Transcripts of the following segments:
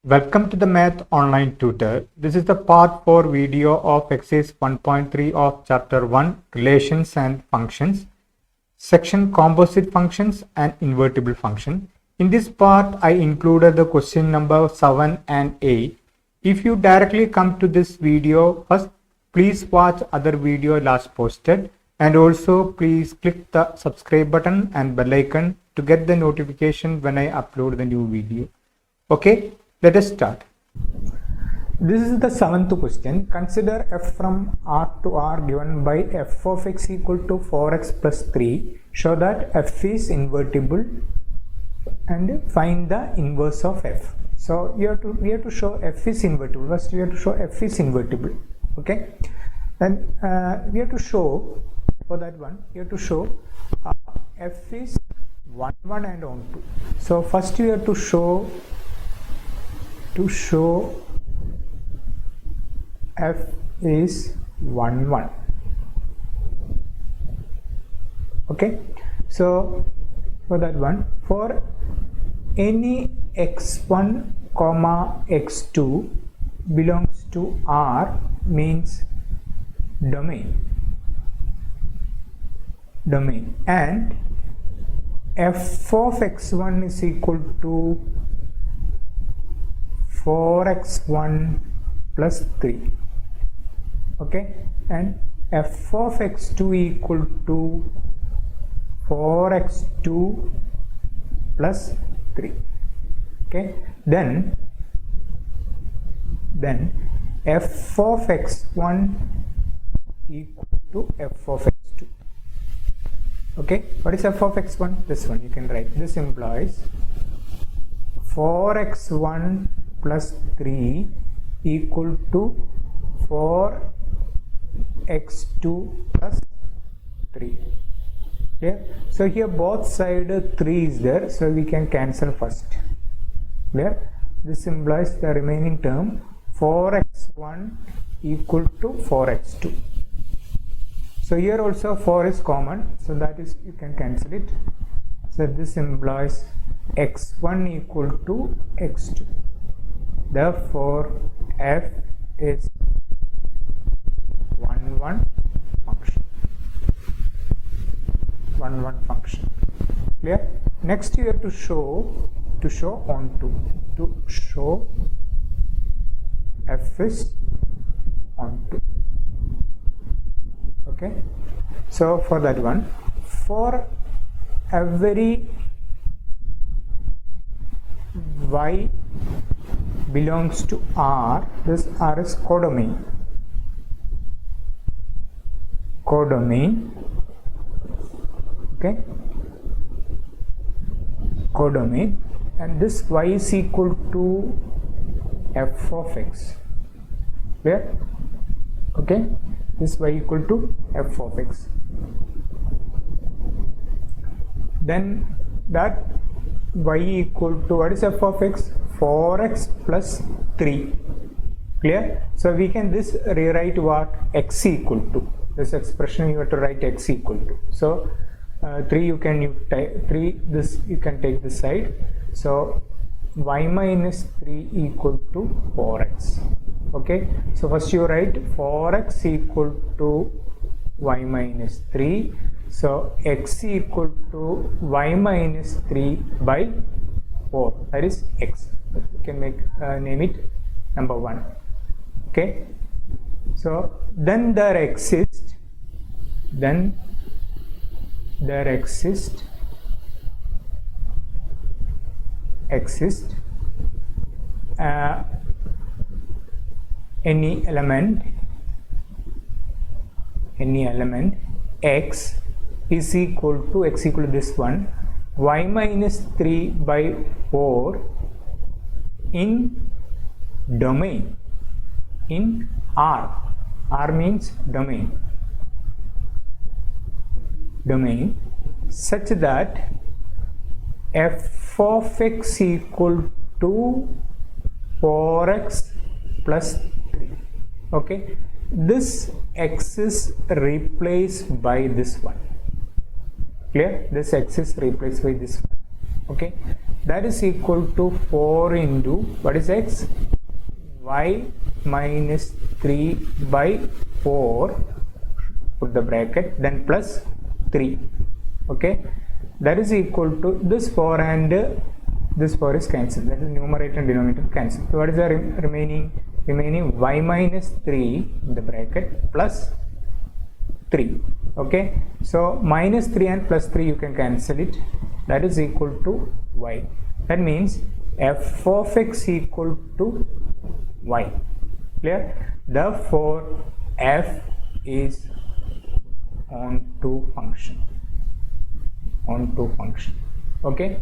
Welcome to the Math Online Tutor. This is the part 4 video of exercise 1.3 of chapter 1 Relations and Functions, section Composite Functions and Invertible Function. In this part, I included the question number 7 and 8. If you directly come to this video, first please watch other video last posted, and also please click the subscribe button and bell icon to get the notification when I upload the new video. Okay. Let us start. This is the seventh question. Consider f from R to R given by f of x equal to 4x plus 3. Show that f is invertible and find the inverse of f. So we have to show f is invertible. First we have to show f is invertible. Okay. Then we have to show for that one. We have to show f is 1, 1 and on 2. So first we have to show f is 1, 1. Okay, so for that one, for any x1 comma x2 belongs to R means domain, and f of x1 is equal to 4x1 plus 3. Okay, and f of x2 equal to 4x2 plus 3. Okay, then f of x1 equal to f of x2. Okay, what is f of x1? This one you can write. This implies 4x1 plus 3 equal to 4x2 plus 3. Clear? So here both sides 3 is there, so we can cancel first. Clear? This implies the remaining term 4x1 equal to 4x2. So here also 4 is common, so that is you can cancel it. So this implies x1 equal to x2. Therefore, f is 1, 1 function. 1, 1 function. Clear? Next, you have to show onto. To show f is onto. Okay. So for that one, for every y belongs to R, this R is codomain. Okay, codomain, and this y is equal to f of x. Clear? Okay, this y equal to f of x. Then that y equal to, what is f of x? 4x plus 3. Clear? So we can this rewrite what? X equal to. This expression you have to write x equal to. So 3 you can type 3, this you can take this side. So y minus 3 equal to 4x. Okay, so first you write 4x equal to y minus 3. So x equal to y minus 3 by 4, that is x. You can make name it number 1. Okay, so then there exists any element x is equal to this one, y minus 3 by 4 in domain, in R. R means domain, such that f of x equal to 4x plus 3. Okay, this x is replaced by this one. Clear? This x is replaced by this one. Okay, that is equal to 4 into what is x, y minus 3 by 4, put the bracket, then plus 3. Okay, that is equal to this 4 and this 4 is cancelled, that is numerator and denominator cancelled. So what is the remaining y minus 3 in the bracket plus 3. Okay, so minus 3 and plus 3 you can cancel it, that is equal to y. That means f of x equal to y. Clear? Therefore f is onto function. Okay,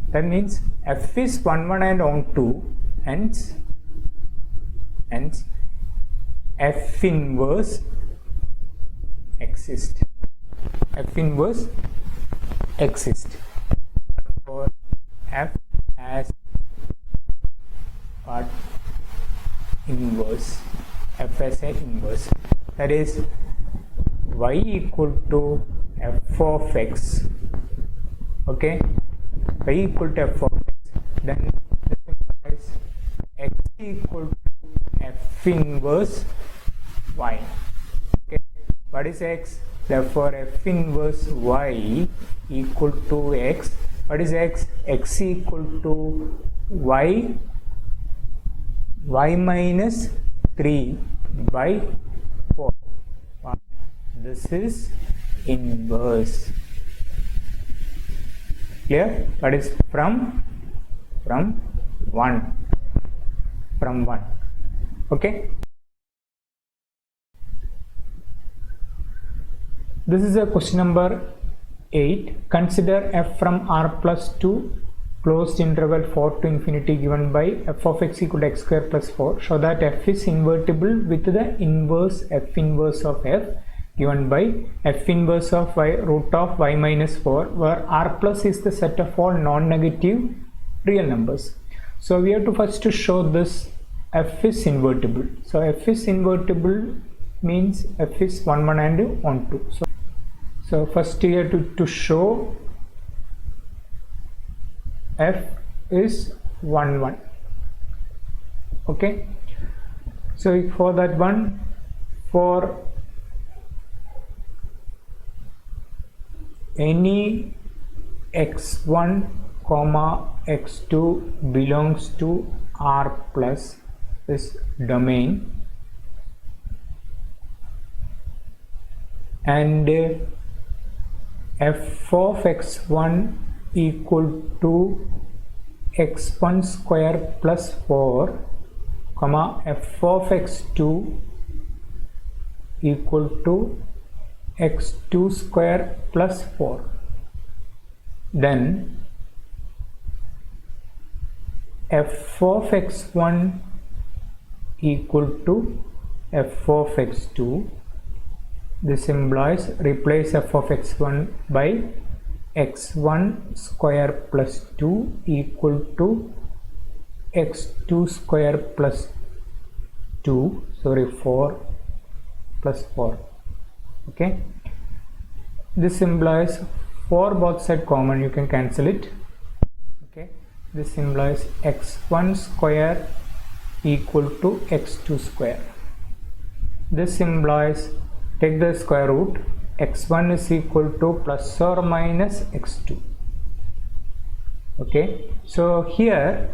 that means f is 1 1 and onto, hence f inverse exists. Therefore f has what? Inverse. F as a inverse, that is y equal to f of x. Okay, y equal to f of x, then this implies x equal to f inverse y. Okay, what is x? Therefore f inverse y equal to x. What is x? X equal to y minus 3 by 4. This is inverse. Clear? That is from 1. Okay, this is a question number 8. Consider f from r plus 2 closed interval 4 to infinity given by f of x equal to x square plus 4. Show that f is invertible with the inverse f inverse of f given by f inverse of y root of y minus 4, where r plus is the set of all non-negative real numbers. So we have to first show this f is invertible. So f is invertible means f is 1 1 and 1 2. So first here to show f is 1 1. Okay, so for that one, for any x1 comma x2 belongs to R plus this domain, and f of x1 equal to x1 square plus 4 comma f of x2 equal to x2 square plus 4, then f of x1 equal to f of x2. This implies replace f of x1 by x1 square plus 2 equal to x2 square plus 2, 4 plus 4. Okay, this implies for both side common, you can cancel it. Okay, this implies x1 square equal to x2 square. This implies take the square root, x1 is equal to plus or minus x2. Okay, so here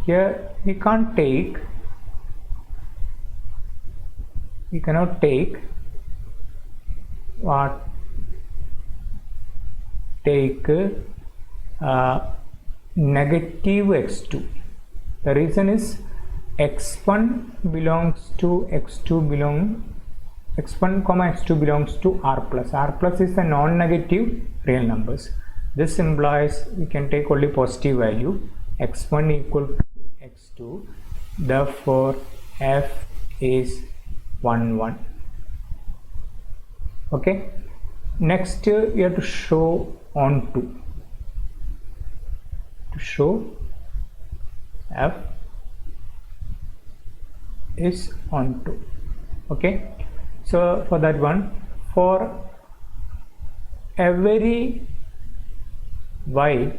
we cannot take what, take negative x2. The reason is x1 belongs to x1 comma x2 belongs to R plus. R plus is the non-negative real numbers. This implies we can take only positive value, x1 equal to x2. Therefore f is 1 1. Okay, next we have to show onto. To show f is onto. Okay, so for that one, for every y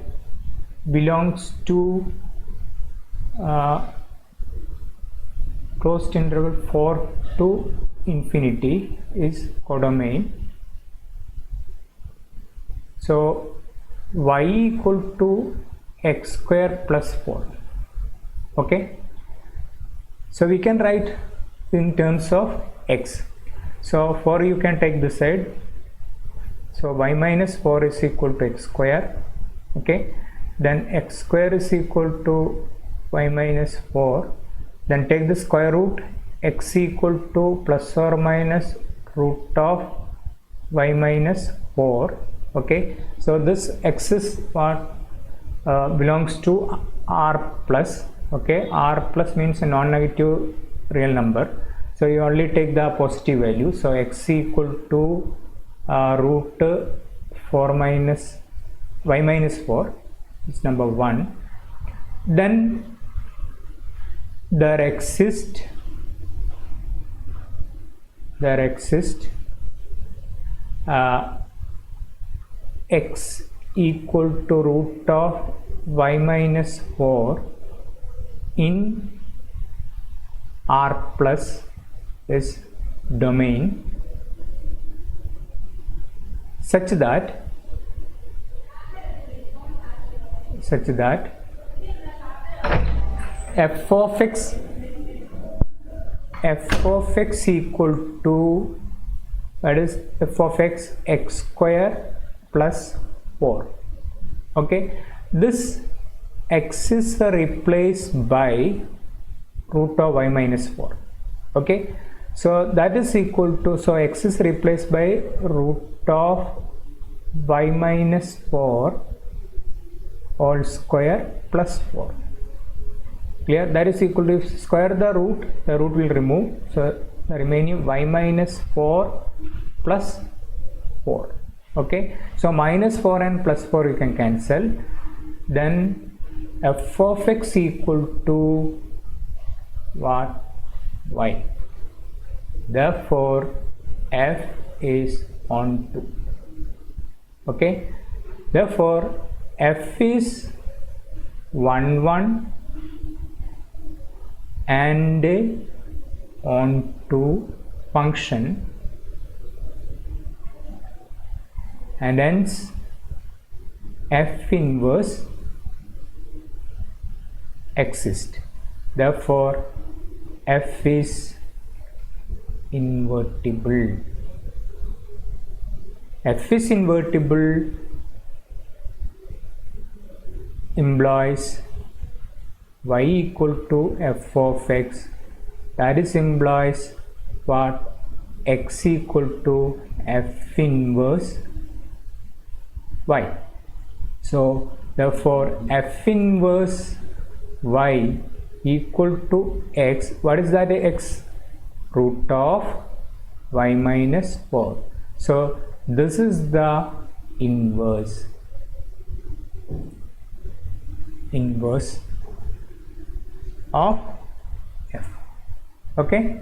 belongs to closed interval 4 to infinity is codomain. So y equal to x square plus 4. Okay, so we can write in terms of x. So 4 you can take this side, so y minus 4 is equal to x square. Okay, then x square is equal to y minus 4, then take the square root, x equal to plus or minus root of y minus 4. Okay, so this x is what belongs to r plus. Okay, r plus means a non-negative real number, so you only take the positive value. So x equal to root 4 minus y minus 4 is number 1. Then there exists x equal to root of y minus 4 in r plus is domain such that f of x equal to, that is f of x square plus 4. Okay, this x is replaced by root of y minus 4. Okay, so that is equal to, so x is replaced by root of y minus 4 all square plus 4. Clear? That is equal to, if square the root will remove, so the remaining y minus 4 plus 4. Okay, so minus 4 and plus 4 you can cancel. Then f of x equal to what? Y. Therefore f is onto. Okay, therefore f is 1 1 and onto function, and hence f inverse exists. Therefore f is invertible. F is invertible implies y equal to f of x, that is implies what? X equal to f inverse y. So therefore f inverse y equal to x, what is that x? Root of y minus 4. So this is the inverse of f. Okay.